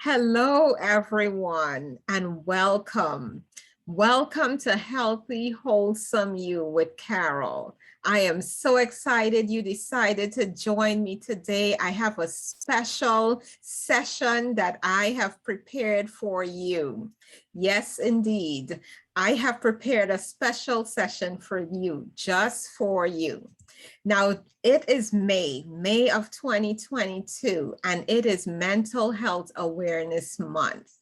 Hello, everyone, and welcome. Welcome to Healthy, Wholesome You with Carol. I am so excited you decided to join me today. I have a special session that I have prepared for you. Yes, indeed. I have prepared a special session for you, just for you. Now, it is May of 2022, and it is Mental Health Awareness Month.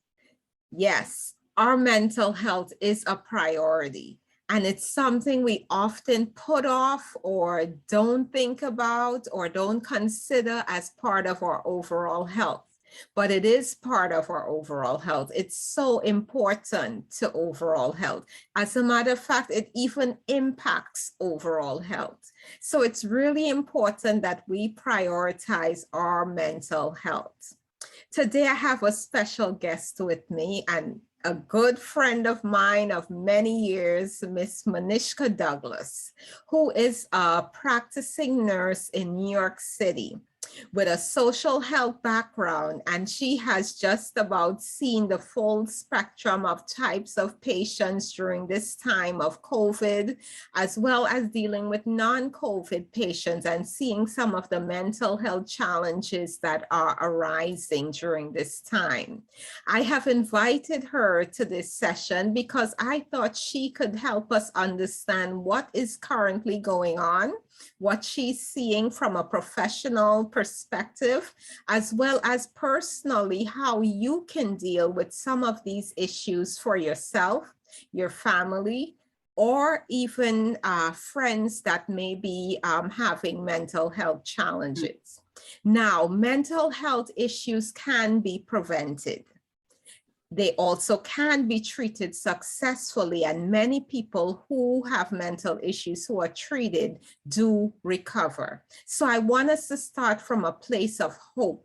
Yes, our mental health is a priority, and it's something we often put off or don't think about or don't consider as part of our overall health. But it is part of our overall health. It's so important to overall health. As a matter of fact, it even impacts overall health. So it's really important that we prioritize our mental health. Today, I have a special guest with me and a good friend of mine of many years, Miss Manishka Douglas, who is a practicing nurse in New York City with a social health background, and she has just about seen the full spectrum of types of patients during this time of COVID, as well as dealing with non-COVID patients and seeing some of the mental health challenges that are arising during this time. I have invited her to this session because I thought she could help us understand what is currently going on, what she's seeing from a professional perspective, as well as personally how you can deal with some of these issues for yourself, your family, or even friends that may be having mental health challenges. Now, mental health issues can be prevented. They also can be treated successfully, and many people who have mental issues who are treated do recover. So I want us to start from a place of hope.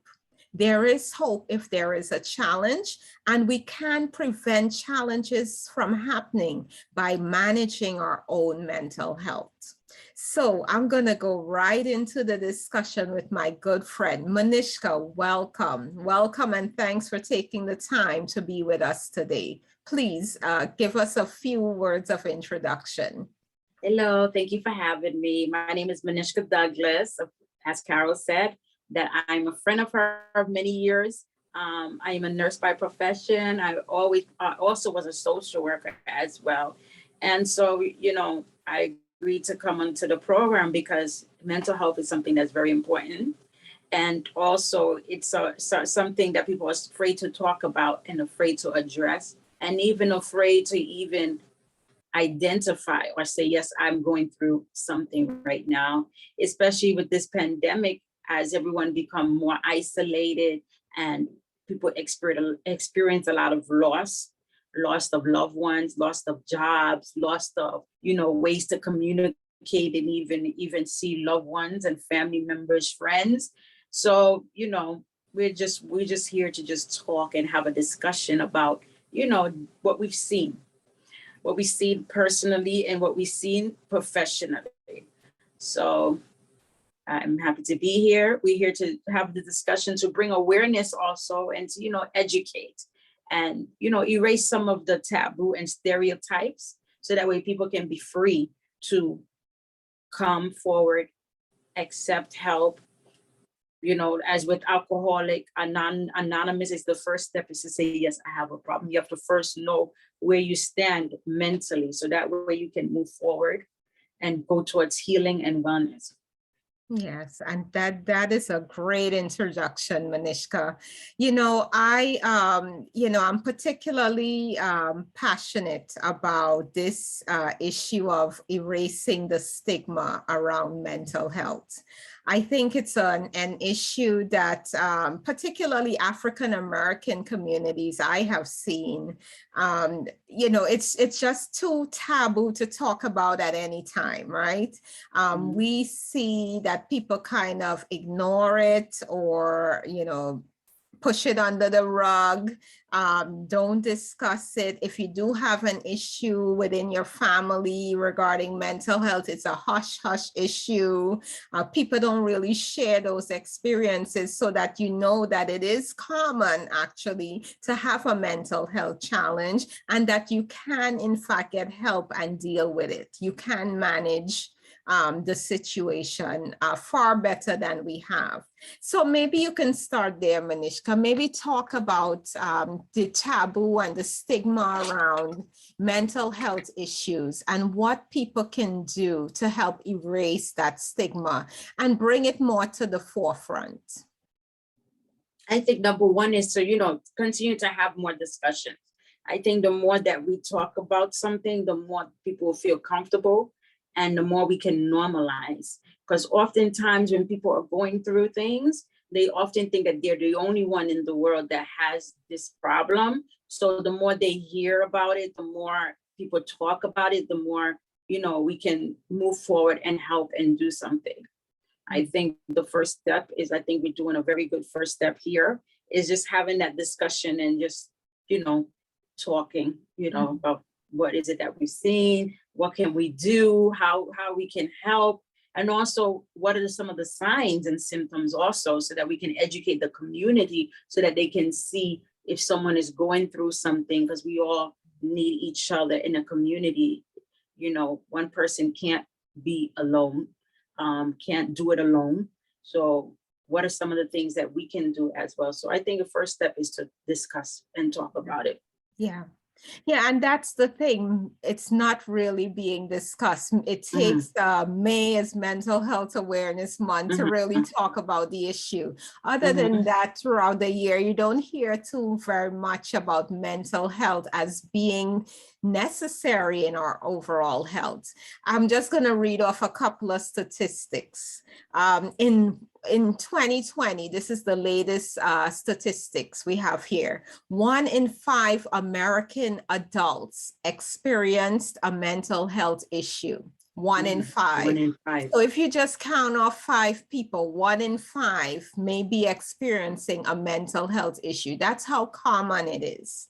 There is hope if there is a challenge, and we can prevent challenges from happening by managing our own mental health. So I'm going to go right into the discussion with my good friend, Manishka. Welcome. Welcome, and thanks for taking the time to be with us today. Please give us a few words of introduction. Hello, thank you for having me. My name is Manishka Douglas. As Carol said, that I'm a friend of her of many years. I am a nurse by profession. I also was a social worker as well. And so, I agreed to come onto the program because mental health is something that's very important. And also it's something that people are afraid to talk about and afraid to address, and even afraid to even identify or say, yes, I'm going through something right now, especially with this pandemic, as everyone become more isolated and people experience a lot of loss of loved ones, loss of jobs, loss of, ways to communicate and even see loved ones and family members, friends. So, we're just here to just talk and have a discussion about, what we've seen personally and what we've seen professionally. So I'm happy to be here. We're here to have the discussion, to bring awareness also, and to, educate and, erase some of the taboo and stereotypes, so that way people can be free to come forward, accept help. As with Alcoholic Anonymous, is the first step is to say, yes, I have a problem. You have to first know where you stand mentally, so that way you can move forward and go towards healing and wellness. Yes, and that is a great introduction, Manishka. I'm particularly passionate about this issue of erasing the stigma around mental health. I think it's an issue that particularly African American communities I have seen, it's just too taboo to talk about at any time, right? We see that people kind of ignore it, or, push it under the rug. Don't discuss it. If you do have an issue within your family regarding mental health, it's a hush-hush issue. People don't really share those experiences so that you know that it is common actually to have a mental health challenge and that you can in fact get help and deal with it. You can manage the situation far better than we have. So maybe you can start there, Manishka. Maybe talk about the taboo and the stigma around mental health issues and what people can do to help erase that stigma and bring it more to the forefront. I think number one is to, continue to have more discussions. I think the more that we talk about something, the more people feel comfortable and the more we can normalize. Because oftentimes when people are going through things, they often think that they're the only one in the world that has this problem. So the more they hear about it, the more people talk about it, the more, we can move forward and help and do something. I think the first step is, I think we're doing a very good first step here, is just having that discussion and just, talking, about what is it that we've seen, what can we do, how we can help, and also what are some of the signs and symptoms also, so that we can educate the community so that they can see if someone is going through something, because we all need each other in a community. One person can't be alone, can't do it alone. So what are some of the things that we can do as well? So I think the first step is to discuss and talk about it. Yeah. Yeah, and that's the thing. It's not really being discussed. It takes May as Mental Health Awareness Month to really talk about the issue. Other than that, throughout the year, you don't hear too very much about mental health as being necessary in our overall health. I'm just going to read off a couple of statistics. In 2020, this is the latest statistics we have here. 1 in 5 American adults experienced a mental health issue. 1 in 5. 1 in 5. So if you just count off 5 people, 1 in 5 may be experiencing a mental health issue. That's how common it is.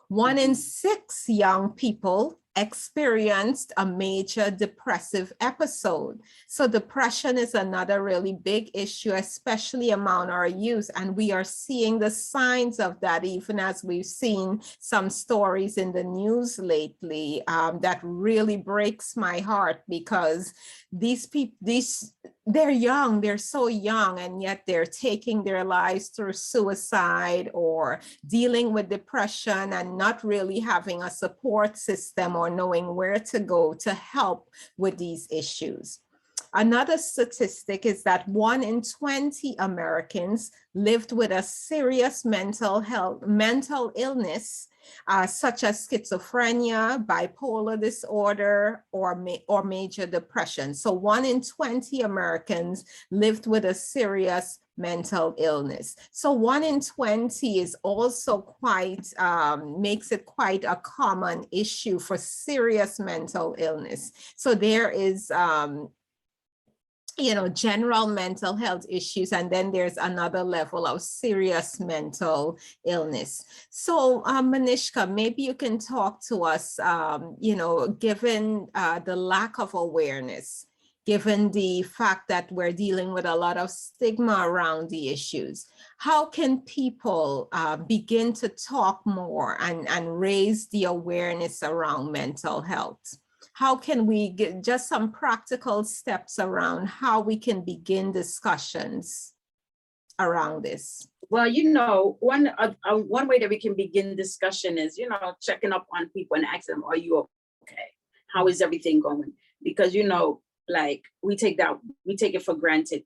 1 in 6 young people experienced a major depressive episode. So depression is another really big issue, especially among our youth. And we are seeing the signs of that, even as we've seen some stories in the news lately that really breaks my heart, because these people, they're young, they're so young, and yet they're taking their lives through suicide or dealing with depression and not really having a support system or knowing where to go to help with these issues. Another statistic is that 1 in 20 Americans lived with a serious mental illness, such as schizophrenia, bipolar disorder, or major depression. So 1 in 20 Americans lived with a serious mental illness. So 1 in 20 is also quite, makes it quite a common issue for serious mental illness. So there is, general mental health issues, and then there's another level of serious mental illness. So Manishka, maybe you can talk to us, given the lack of awareness, given the fact that we're dealing with a lot of stigma around the issues, how can people begin to talk more and raise the awareness around mental health? How can we get just some practical steps around how we can begin discussions around this? Well, one way that we can begin discussion is, checking up on people and asking them, are you okay? How is everything going? Because, we take it for granted,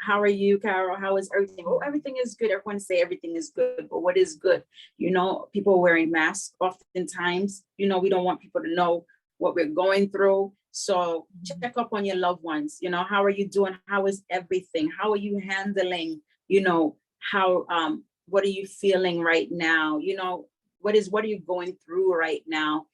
how are you, Carol? How is everything? Oh, everything is good. Everyone say everything is good, but what is good? People wearing masks oftentimes, we don't want people to know what we're going through. So check up on your loved ones. How are you doing? How is everything? How are you handling, what are you feeling right now? What are you going through right now?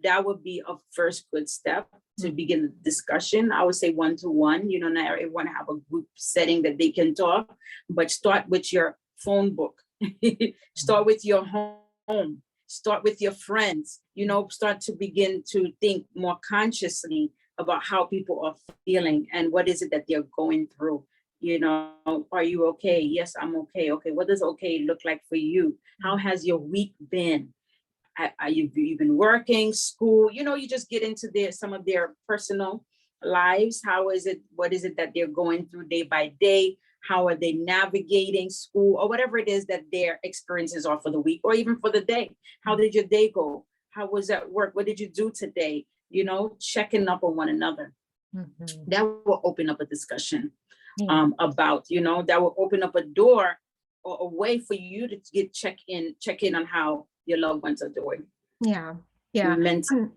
That would be a first good step to begin the discussion. I would say 1-to-1, not everyone have a group setting that they can talk, but start with your phone book. Start with your home. Start with your friends. You know, start to begin to think more consciously about how people are feeling and what is it that they're going through. You know, are you okay? Yes, I'm okay. Okay, what does okay look like for you? How has your week been? Are you've been working, school? You know, you just get into some of their personal lives. How is it? What is it that they're going through day by day? How are they navigating school or whatever it is that their experiences are for the week or even for the day? How did your day go? How was at work? What did you do today? You know, checking up on one another. Mhm. That will open up a discussion Yeah. about, you know, that will open up a door or a way for you to check in on how your loved ones are doing. Yeah. Yeah. Mentally.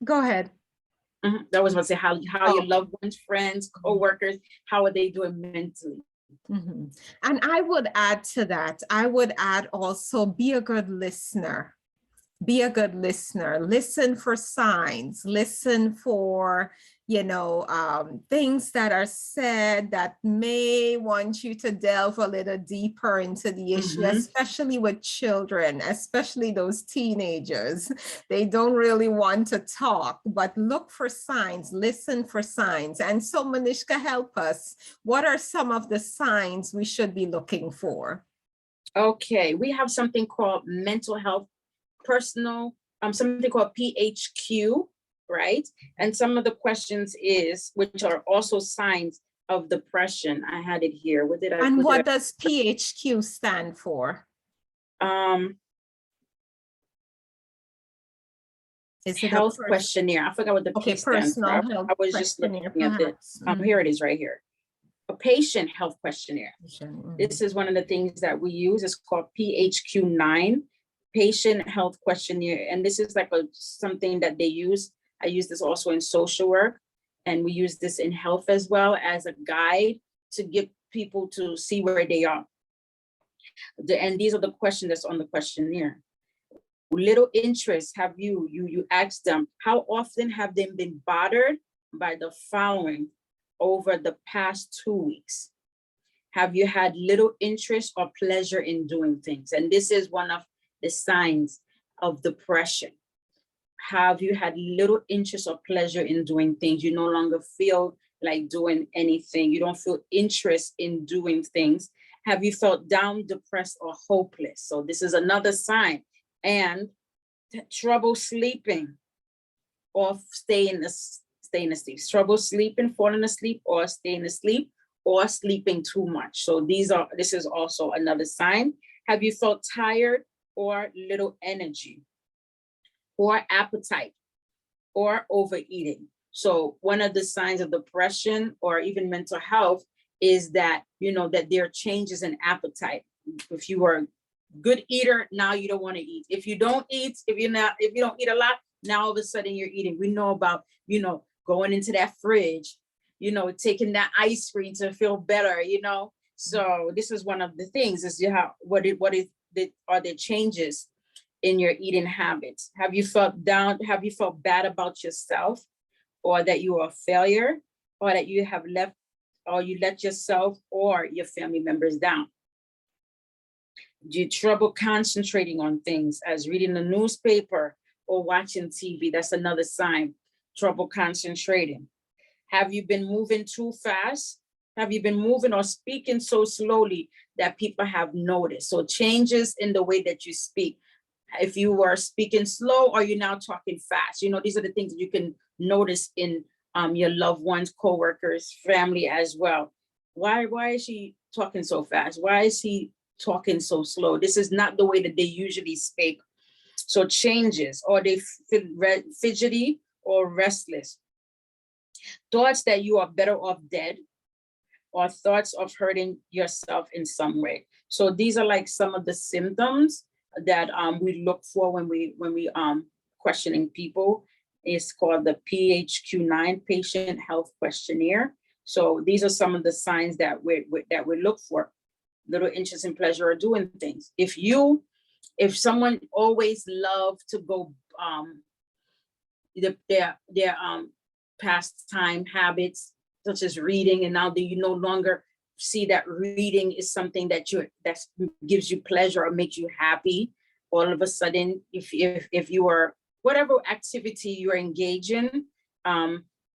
Go ahead. That was what I say, how your Oh. loved ones, friends, co-workers, how are they doing mentally? Mhm. And I would add to that, I would add also be a good listener. Be a good listener. Listen for signs. Listen for, things that are said that may want you to delve a little deeper into the issue, especially with children, especially those teenagers. They don't really want to talk, but look for signs, listen for signs. And so, Manishka, help us. What are some of the signs we should be looking for? Okay, we have something called mental health, something called PHQ, right? And some of the questions which are also signs of depression. I had it here. What did I? And what does PHQ stand for? Is it health questionnaire? I forgot what the P stands for. I was just looking at it. Here it is right here. A patient health questionnaire. This is one of the things that we use. It's called PHQ-9, Patient Health Questionnaire. And this is like something that they use. I use this also in social work, and we use this in health as well as a guide to get people to see where they are. And these are the questions that's on the questionnaire. Little interest, have you asked them, how often have they been bothered by the following over the past 2 weeks? Have you had little interest or pleasure in doing things? And this is one of the signs of depression. Have you had little interest or pleasure in doing things? You no longer feel like doing anything. You don't feel interest in doing things. Have you felt down, depressed, or hopeless? So this is another sign. And trouble sleeping or staying asleep. Trouble sleeping, falling asleep, or staying asleep, or sleeping too much. So this is also another sign. Have you felt tired or little energy, or appetite, or overeating? So one of the signs of depression or even mental health is that, that there are changes in appetite. If you were a good eater, now you don't want to eat. If you don't eat, if you don't eat a lot, now all of a sudden you're eating. We know about, going into that fridge, taking that ice cream to feel better, So this is one of the things is are there changes in your eating habits? Have you felt down? Have you felt bad about yourself, or that you are a failure, or that you have you let yourself or your family members down? Do you trouble concentrating on things as reading the newspaper or watching TV? That's another sign, trouble concentrating. Have you been moving too fast? Have you been moving or speaking so slowly that people have noticed? So changes in the way that you speak. If you were speaking slow, or you're now talking fast, these are the things that you can notice in your loved ones, coworkers, family as well. Why is she talking so fast? Why is he talking so slow? This is not the way that they usually speak. So changes, or they feel fidgety or restless. Thoughts that you are better off dead, or thoughts of hurting yourself in some way. So these are like some of the symptoms that we look for when we questioning people. It's called the PHQ-9 Patient Health Questionnaire. So these are some of the signs that we look for. Little interest and pleasure of doing things. If someone always loved to go their pastime habits such as reading, and now that you no longer see that reading is something that gives you pleasure or makes you happy, all of a sudden, if you are, whatever activity you're engaged in,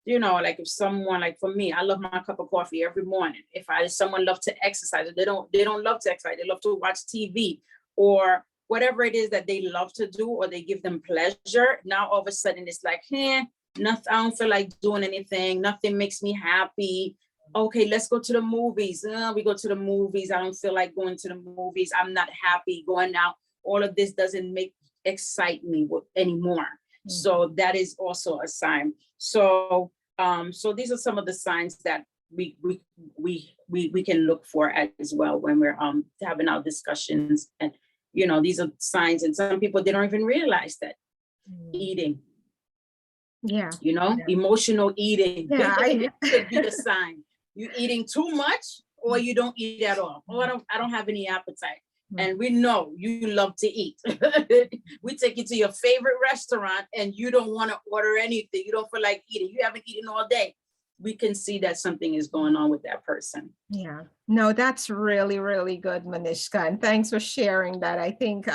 you know, like if someone, like for me, I love my cup of coffee every morning. If someone loves to exercise, they don't love to exercise, they love to watch TV or whatever it is that they love to do, or they give them pleasure. Now all of a sudden it's like, nothing, I don't feel like doing anything, nothing makes me happy. Okay, let's go to the movies. We go to the movies. I don't feel like going to the movies. I'm not happy going out. All of this doesn't excite me anymore. So that is also a sign. So so these are some of the signs that we can look for as well when we're having our discussions. And you know, these are signs, and some people, they don't even realize that. Eating, you know, emotional eating could be the sign. You eating too much, or you don't eat at all. Oh, I don't have any appetite. And we know you love to eat. We take you to your favorite restaurant and you don't want to order anything. You don't feel like eating. You haven't eaten all day. We can see that something is going on with that person. Yeah, no, that's really, really good, Manishka. And thanks for sharing that. I think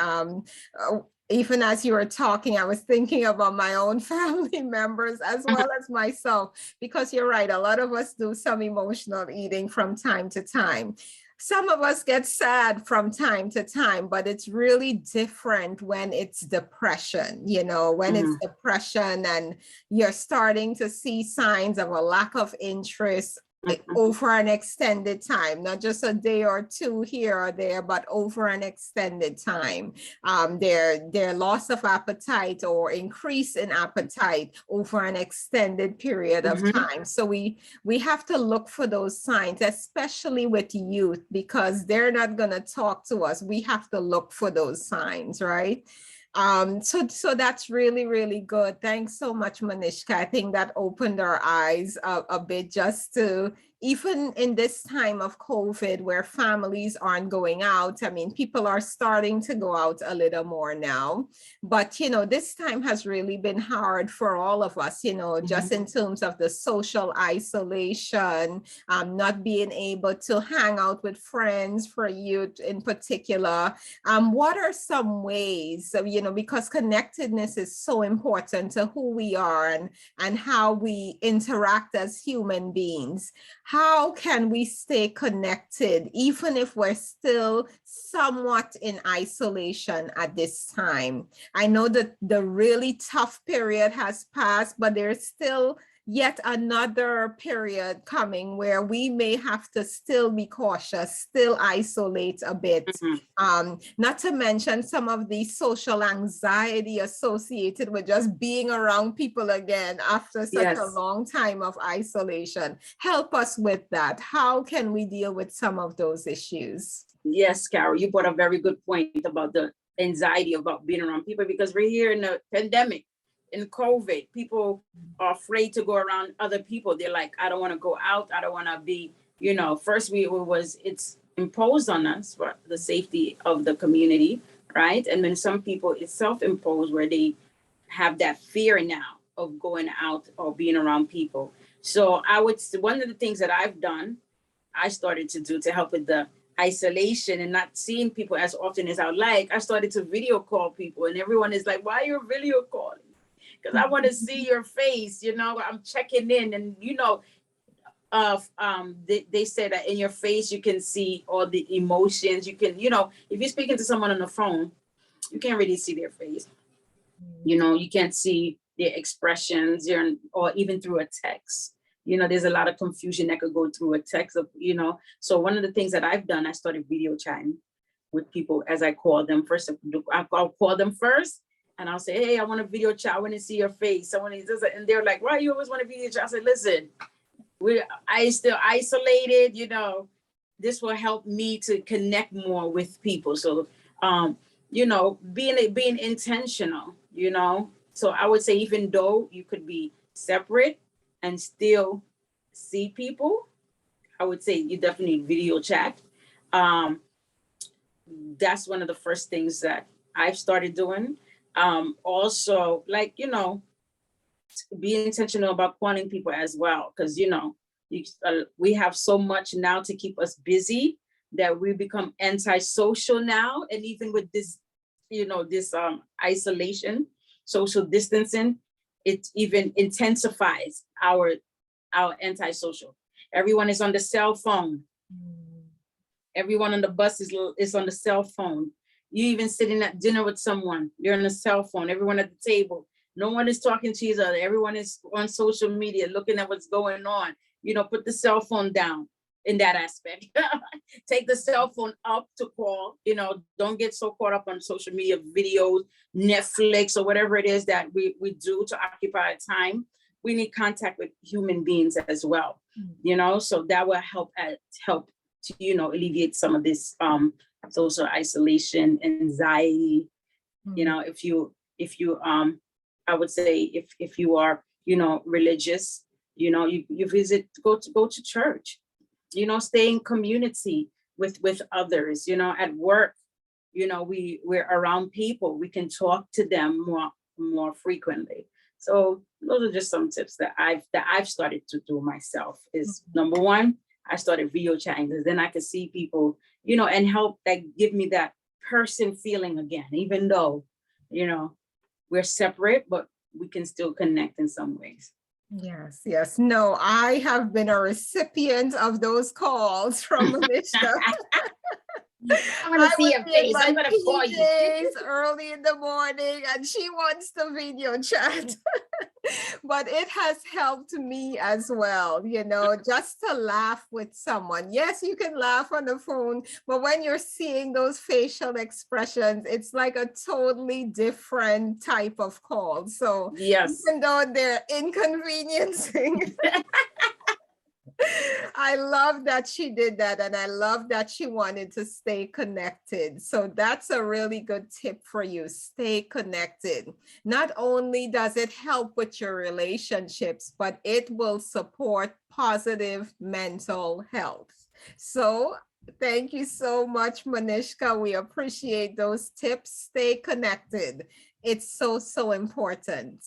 even as you were talking, I was thinking about my own family members as well as myself, because you're right. A lot of us do some emotional eating from time to time. Some of us get sad from time to time, but it's really different when it's depression, you know, when it's depression and you're starting to see signs of a lack of interest over an extended time, not just a day or two here or there, but over an extended time. Their loss of appetite or increase in appetite over an extended period of time. So we have to look for those signs, especially with youth, because they're not going to talk to us. We have to look for those signs, right? So that's really, really good. Thanks so much, Manishka. I think that opened our eyes a bit, just to, even in this time of COVID where families aren't going out. I mean, people are starting to go out a little more now, but you know, this time has really been hard for all of us, you know, just in terms of the social isolation, not being able to hang out with friends for youth in particular. What are some ways, you know, because connectedness is so important to who we are and how we interact as human beings. How can we stay connected, even if we're still somewhat in isolation at this time? I know that the really tough period has passed, but there's still yet another period coming where we may have to still be cautious, still isolate a bit. Not to mention some of the social anxiety associated with just being around people again after such a long time of isolation. Help us with that. How can we deal with some of those issues? Yes, Carol, you brought a very good point about the anxiety about being around people, because we're here in the pandemic. In COVID, people are afraid to go around other people. They're like, I don't want to go out. I don't want to be, you know, first it's imposed on us for the safety of the community, right? And then some people, it's self-imposed, where they have that fear now of going out or being around people. So one of the things that I started to do to help with the isolation and not seeing people as often as I would like, I started to video call people, and everyone is like, why are you video calling? Because I want to see your face, you know, I'm checking in. And, you know, they say that in your face, you can see all the emotions. You can, you know, if you're speaking to someone on the phone, you can't really see their face. You know, you can't see their expressions, or even through a text. You know, there's a lot of confusion that could go through a text of, you know. So one of the things that I've done, I started video chatting with people as I call them. First, I'll call them first. And I'll say, hey, I want a video chat. I want to see your face. And they're like, why you always want a video chat? I said, listen, I still isolated, you know, this will help me to connect more with people. So, you know, being intentional, you know. So I would say, even though you could be separate and still see people, I would say you definitely video chat. That's one of the first things that I've started doing. Also, like, you know, be intentional about calling people as well. Because, you know, We have so much now to keep us busy that we become antisocial now. And even with this, this isolation, social distancing, it even intensifies our antisocial. Everyone is on the cell phone. Everyone on the bus is on the cell phone. You even sitting at dinner with someone, you're on a cell phone. Everyone at the table, no one is talking to each other. Everyone is on social media looking at what's going on. Put the cell phone down in that aspect. Take the cell phone up to call, don't get so caught up on social media videos, Netflix, or whatever it is that we do to occupy our time. We need contact with human beings as well, so that will help to, alleviate some of this social isolation, anxiety. If you I would say if you are, religious, you go to church, stay in community with others, at work, we're around people, we can talk to them more frequently. So those are just some tips that I've started to do myself. Is number one, I started video chatting because then I could see people, and help give me that person feeling again, even though, we're separate, but we can still connect in some ways. Yes. No, I have been a recipient of those calls from Manishka. I want to see your face. I'm going to call you. Early in the morning, and she wants the video chat. But it has helped me as well, just to laugh with someone. Yes, you can laugh on the phone, but when you're seeing those facial expressions, it's like a totally different type of call. So yes, even though they're inconveniencing, I love that she did that, and I love that she wanted to stay connected. So that's a really good tip for you. Stay connected. Not only does it help with your relationships, but it will support positive mental health. So thank you so much, Manishka. We appreciate those tips. Stay connected. It's so important.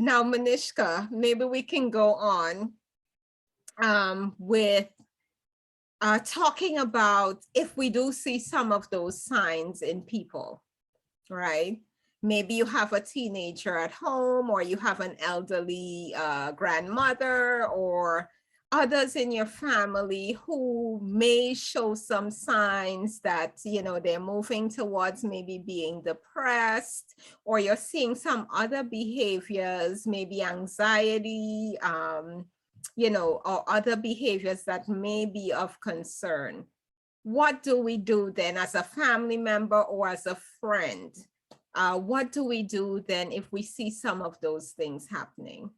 Now, Manishka, maybe we can go on with talking about if we do see some of those signs in people, right? Maybe you have a teenager at home, or you have an elderly grandmother, or others in your family who may show some signs that, they're moving towards maybe being depressed, or you're seeing some other behaviors, maybe anxiety, or other behaviors that may be of concern. What do we do then as a family member or as a friend? What do we do then if we see some of those things happening?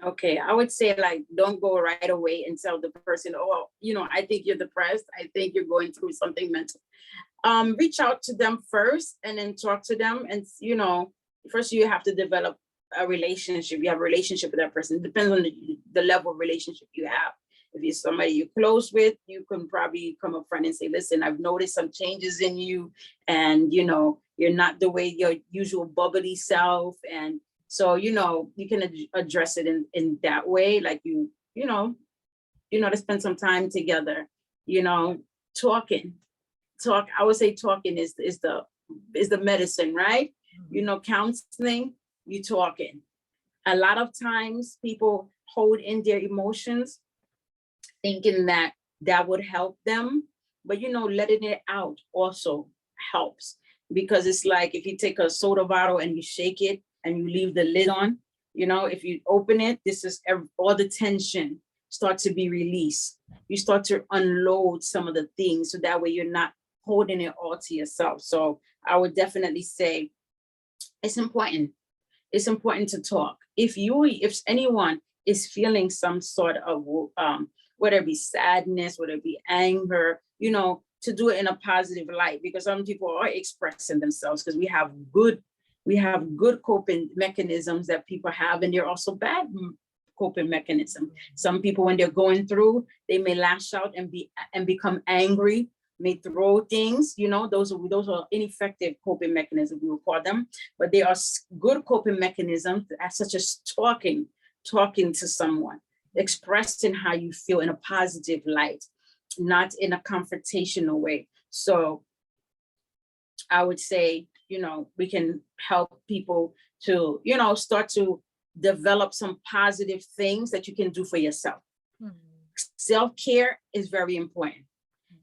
Okay, I would say don't go right away and tell the person, oh, I think you're depressed. I think you're going through something mental. Reach out to them first and then talk to them. And, first you have to develop a relationship. You have a relationship with that person. It depends on the level of relationship you have. If you're somebody you're close with, you can probably come up front and say, listen, I've noticed some changes in you, and, you're not the way your usual bubbly self. And so, you can address it in that way, like to spend some time together, talking. I would say talking is the medicine, right? Counseling, you talking. A lot of times people hold in their emotions thinking that would help them, but letting it out also helps, because it's like if you take a soda bottle and you shake it and you leave the lid on, if you open it, this is all the tension start to be released. You start to unload some of the things, so that way you're not holding it all to yourself. So I would definitely say it's important. It's important to talk. If anyone is feeling some sort of whether it be sadness, whether it be anger, to do it in a positive light, because some people are expressing themselves, because we have good coping mechanisms that people have, and there are also bad coping mechanisms. Some people, when they're going through, they may lash out and become angry, may throw things, those are ineffective coping mechanisms, we will call them, but they are good coping mechanisms, such as talking to someone, expressing how you feel in a positive light, not in a confrontational way. So I would say, we can help people to, start to develop some positive things that you can do for yourself. Self-care is very important.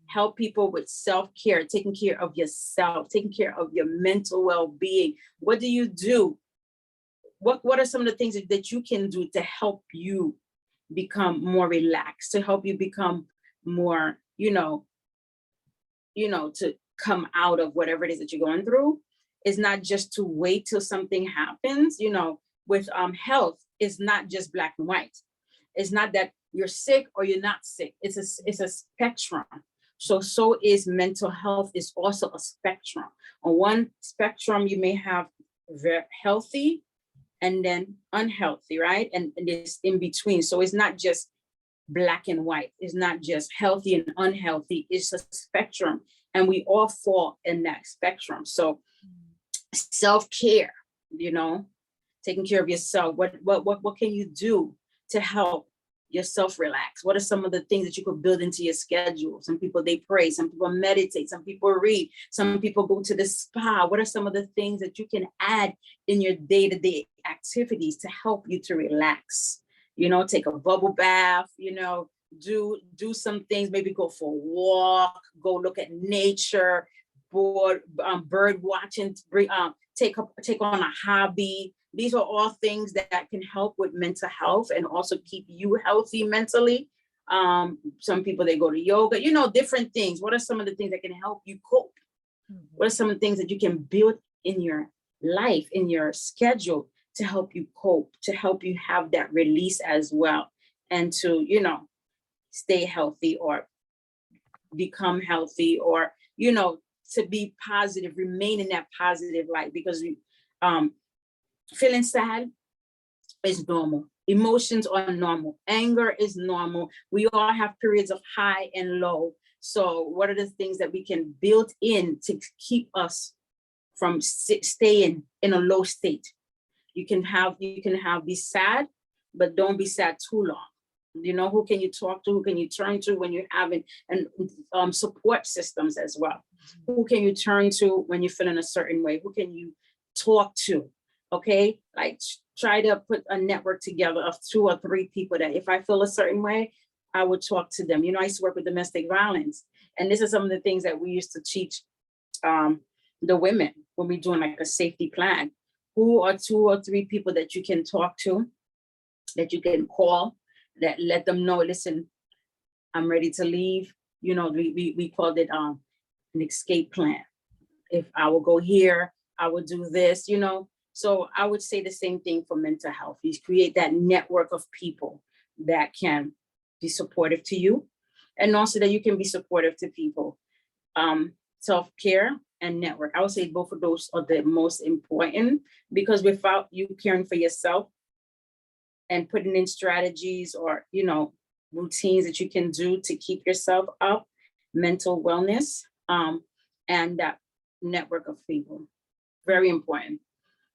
Help people with self-care, taking care of yourself, taking care of your mental well-being. What do you do? What are some of the things that you can do to help you become more relaxed, to help you become more, to come out of whatever it is that you're going through? Is not just to wait till something happens. With health, it's not just black and white. It's not that you're sick or you're not sick. It's a spectrum. So is mental health, is also a spectrum. On one spectrum, you may have very healthy and then unhealthy, right? And it's in between. So it's not just black and white. It's not just healthy and unhealthy. It's a spectrum, and we all fall in that spectrum. So self-care, taking care of yourself. What can you do to help yourself relax? What are some of the things that you could build into your schedule? Some people, they pray, some people meditate, some people read, some people go to the spa. What are some of the things that you can add in your day-to-day activities to help you to relax? Take a bubble bath, do some things, maybe go for a walk, go look at nature, bird watching, take on a hobby. These are all things that can help with mental health and also keep you healthy mentally. Some people, they go to yoga, different things. What are some of the things that can help you cope? What are some of the things that you can build in your life, in your schedule, to help you cope, to help you have that release as well, and to, stay healthy or become healthy, or, to be positive, remain in that positive light, because feeling sad is normal. Emotions are normal. Anger is normal. We all have periods of high and low. So what are the things that we can build in to keep us from staying in a low state? You can be sad, but don't be sad too long. Who can you talk to? Who can you turn to when you're having support systems as well? Who can you turn to when you're feeling a certain way? Who can you talk to? Okay, like try to put a network together of 2 or 3 people that if I feel a certain way, I would talk to them. I used to work with domestic violence, and this is some of the things that we used to teach the women when we're doing like a safety plan. Who are 2 or 3 people that you can talk to, that you can call, that let them know, listen, I'm ready to leave. We called it an escape plan. If I will go here, I will do this, So I would say the same thing for mental health. You create that network of people that can be supportive to you, and also that you can be supportive to people. Self-care and network. I would say both of those are the most important, because without you caring for yourself and putting in strategies or, routines that you can do to keep yourself up, mental wellness, and that network of people, very important.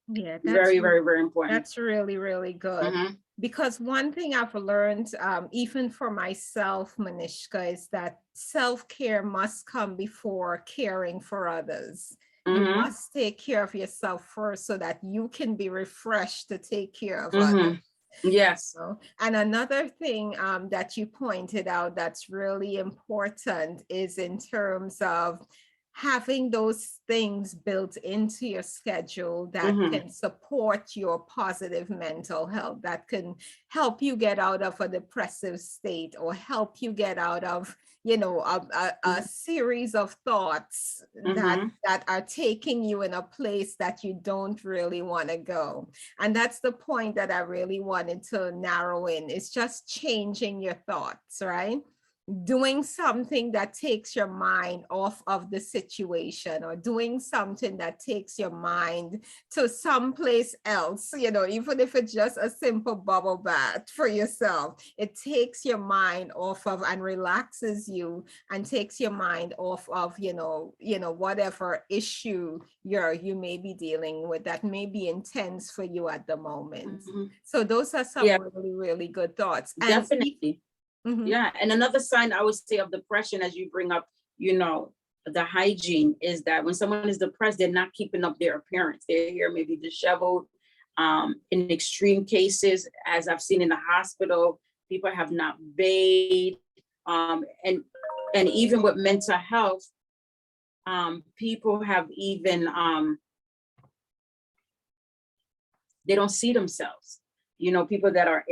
Yeah, very, very, very important. That's really, really good. Because one thing I've learned, even for myself, Manishka, is that self-care must come before caring for others. You must take care of yourself first so that you can be refreshed to take care of others. Yes. And another thing that you pointed out that's really important is in terms of having those things built into your schedule that can support your positive mental health, that can help you get out of a depressive state, or help you get out of, a series of thoughts that are taking you in a place that you don't really want to go. And that's the point that I really wanted to narrow in. It's just changing your thoughts, right? doing something that takes your mind off of the situation, or doing something that takes your mind to someplace else, even if it's just a simple bubble bath for yourself. It takes your mind off of and relaxes you and takes your mind off of, whatever issue you may be dealing with that may be intense for you at the moment. So those are some really, really good thoughts. And definitely. Yeah. And another sign I would say of depression, as you bring up, the hygiene, is that when someone is depressed, they're not keeping up their appearance. Their hair may be disheveled. In extreme cases, as I've seen in the hospital, people have not bathed. And even with mental health, people have even, they don't see themselves. People that are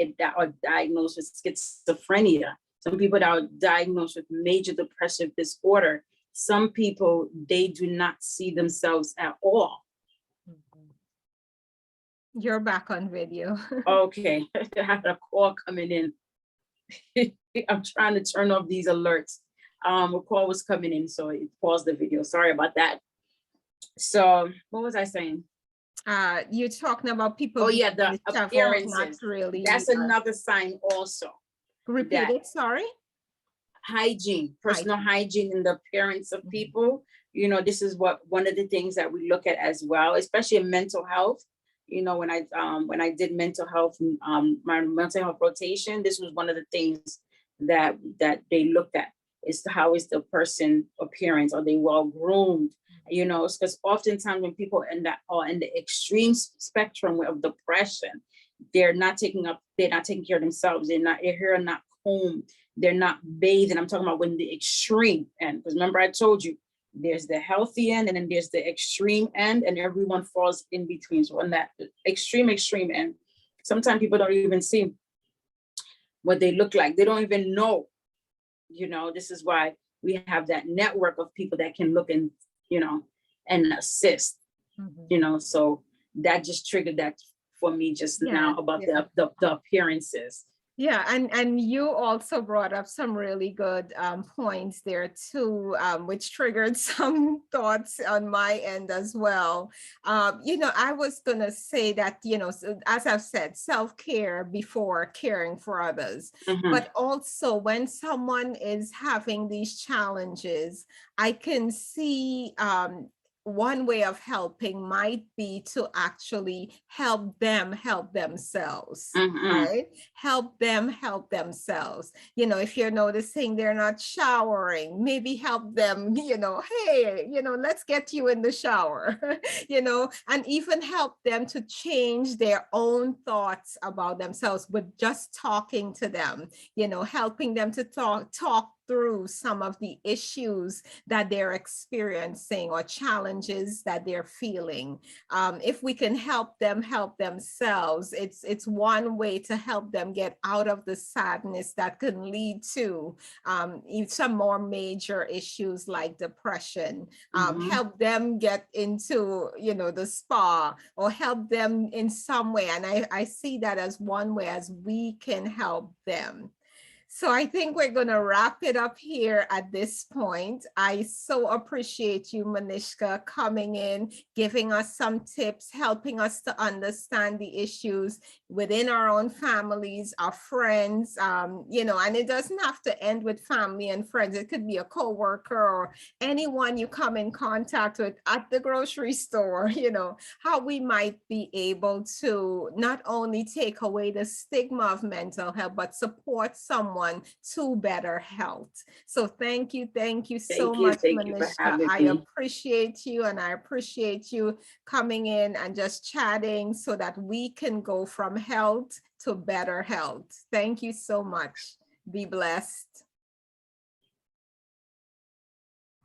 diagnosed with schizophrenia, some people that are diagnosed with major depressive disorder, some people, they do not see themselves at all. You're back on video. Okay, I had a call coming in. I'm trying to turn off these alerts. A call was coming in, so it paused the video. Sorry about that. So what was I saying? You're talking about people. Oh yeah, the appearances. Really, that's another sign also. Repeat it, sorry. Hygiene, personal hygiene in the appearance of people. This is one of the things that we look at as well, especially in mental health. When I did mental health, my mental health rotation, this was one of the things that they looked at, is how is the person appearance? Are they well groomed? Because oftentimes when people are in the extreme spectrum of depression, they're not taking care of themselves. Their hair not combed, they're not bathed. And I'm talking about when the extreme end, because remember I told you, there's the healthy end and then there's the extreme end, and everyone falls in between. So on that extreme end, sometimes people don't even see what they look like. They don't even know. This is why we have that network of people that can look and and assist. So that just triggered that for me just now about the appearances. Yeah, and you also brought up some really good points there too, which triggered some thoughts on my end as well. I was gonna say that, so as I've said, self-care before caring for others, but also when someone is having these challenges, I can see one way of helping might be to actually help them help themselves, right? Help them help themselves. If you're noticing they're not showering, maybe help them, hey, let's get you in the shower, and even help them to change their own thoughts about themselves with just talking to them, helping them to talk through some of the issues that they're experiencing or challenges that they're feeling. If we can help them help themselves, it's one way to help them get out of the sadness that can lead to some more major issues like depression. Help them get into, the spa, or help them in some way. And I see that as one way as we can help them. So I think we're going to wrap it up here at this point. I so appreciate you, Manishka, coming in, giving us some tips, helping us to understand the issues within our own families, our friends, and it doesn't have to end with family and friends. It could be a coworker or anyone you come in contact with at the grocery store, how we might be able to not only take away the stigma of mental health, but support someone to better health. So thank you so much, Manishka. I appreciate you, and I appreciate you coming in and just chatting so that we can go from health to better health. Thank you so much. Be blessed.